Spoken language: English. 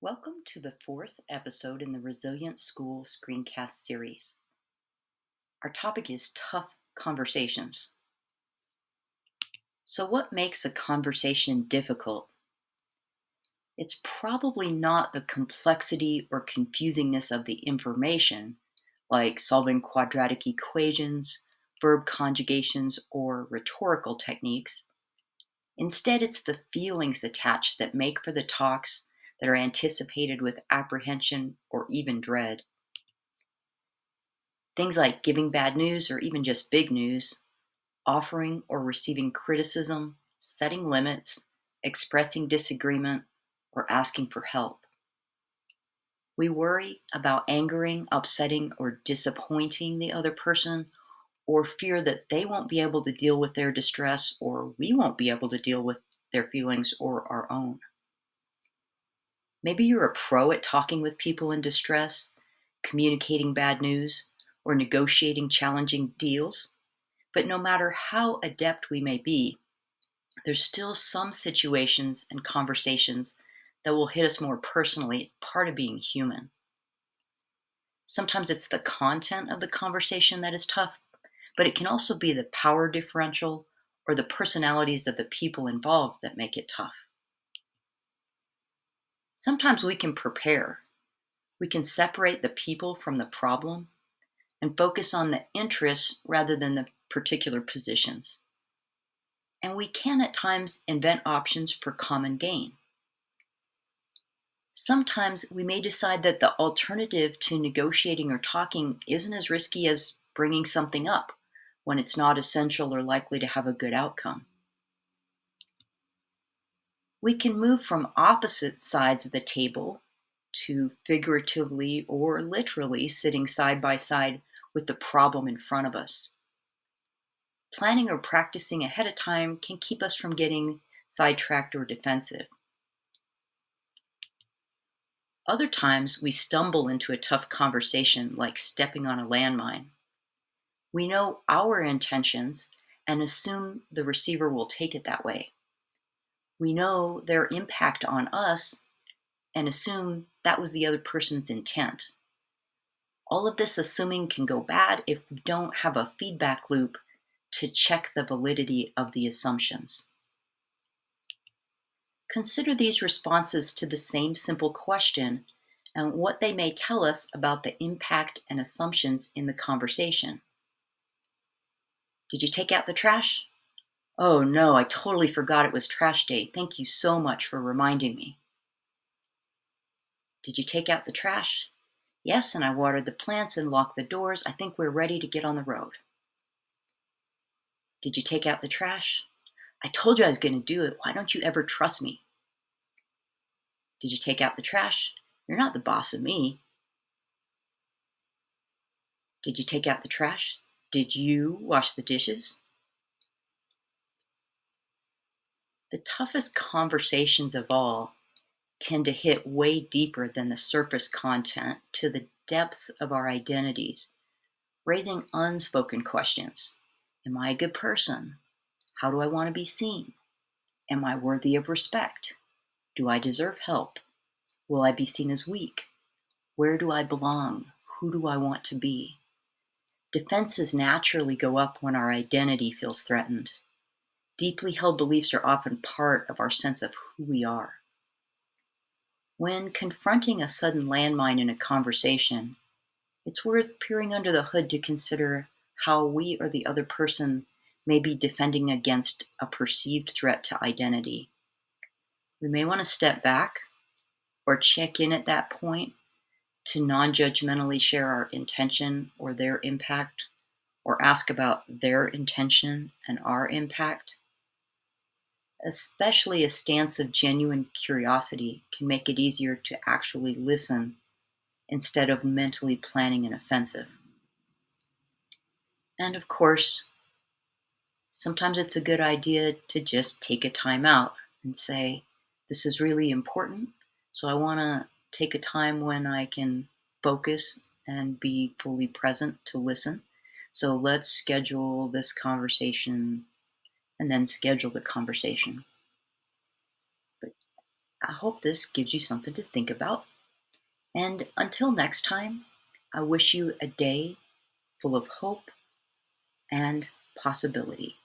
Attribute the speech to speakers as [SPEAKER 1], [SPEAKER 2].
[SPEAKER 1] Welcome to the fourth episode in the Resilient School Screencast series. Our topic is tough conversations. So, what makes a conversation difficult? It's probably not the complexity or confusingness of the information, like solving quadratic equations, verb conjugations, or rhetorical techniques. Instead, it's the feelings attached that make for the talks that are anticipated with apprehension or even dread. Things like giving bad news or even just big news, offering or receiving criticism, setting limits, expressing disagreement, or asking for help. We worry about angering, upsetting, or disappointing the other person, or fear that they won't be able to deal with their distress, or we won't be able to deal with their feelings or our own. Maybe you're a pro at talking with people in distress, communicating bad news, or negotiating challenging deals. But no matter how adept we may be, there's still some situations and conversations that will hit us more personally. It's part of being human. Sometimes it's the content of the conversation that is tough, but it can also be the power differential or the personalities of the people involved that make it tough. Sometimes we can prepare. We can separate the people from the problem and focus on the interests rather than the particular positions. And we can at times invent options for common gain. Sometimes we may decide that the alternative to negotiating or talking isn't as risky as bringing something up when it's not essential or likely to have a good outcome. We can move from opposite sides of the table to figuratively or literally sitting side by side with the problem in front of us. Planning or practicing ahead of time can keep us from getting sidetracked or defensive. Other times, we stumble into a tough conversation like stepping on a landmine. We know our intentions and assume the receiver will take it that way. We know their impact on us and assume that was the other person's intent. All of this assuming can go bad if we don't have a feedback loop to check the validity of the assumptions. Consider these responses to the same simple question and what they may tell us about the impact and assumptions in the conversation. Did you take out the trash? Oh no, I totally forgot it was trash day. Thank you so much for reminding me. Did you take out the trash? Yes, and I watered the plants and locked the doors. I think we're ready to get on the road. Did you take out the trash? I told you I was going to do it. Why don't you ever trust me? Did you take out the trash? You're not the boss of me. Did you take out the trash? Did you wash the dishes? The toughest conversations of all tend to hit way deeper than the surface content to the depths of our identities, raising unspoken questions. Am I a good person? How do I want to be seen? Am I worthy of respect? Do I deserve help? Will I be seen as weak? Where do I belong? Who do I want to be? Defenses naturally go up when our identity feels threatened. Deeply held beliefs are often part of our sense of who we are. When confronting a sudden landmine in a conversation, it's worth peering under the hood to consider how we or the other person may be defending against a perceived threat to identity. We may want to step back or check in at that point to non judgmentally share our intention or their impact, or ask about their intention and our impact. Especially a stance of genuine curiosity can make it easier to actually listen instead of mentally planning an offensive. And of course, sometimes it's a good idea to just take a time out and say, this is really important, so I want to take a time when I can focus and be fully present to listen. So let's schedule this conversation and then schedule the conversation. But I hope this gives you something to think about. And until next time, I wish you a day full of hope and possibility.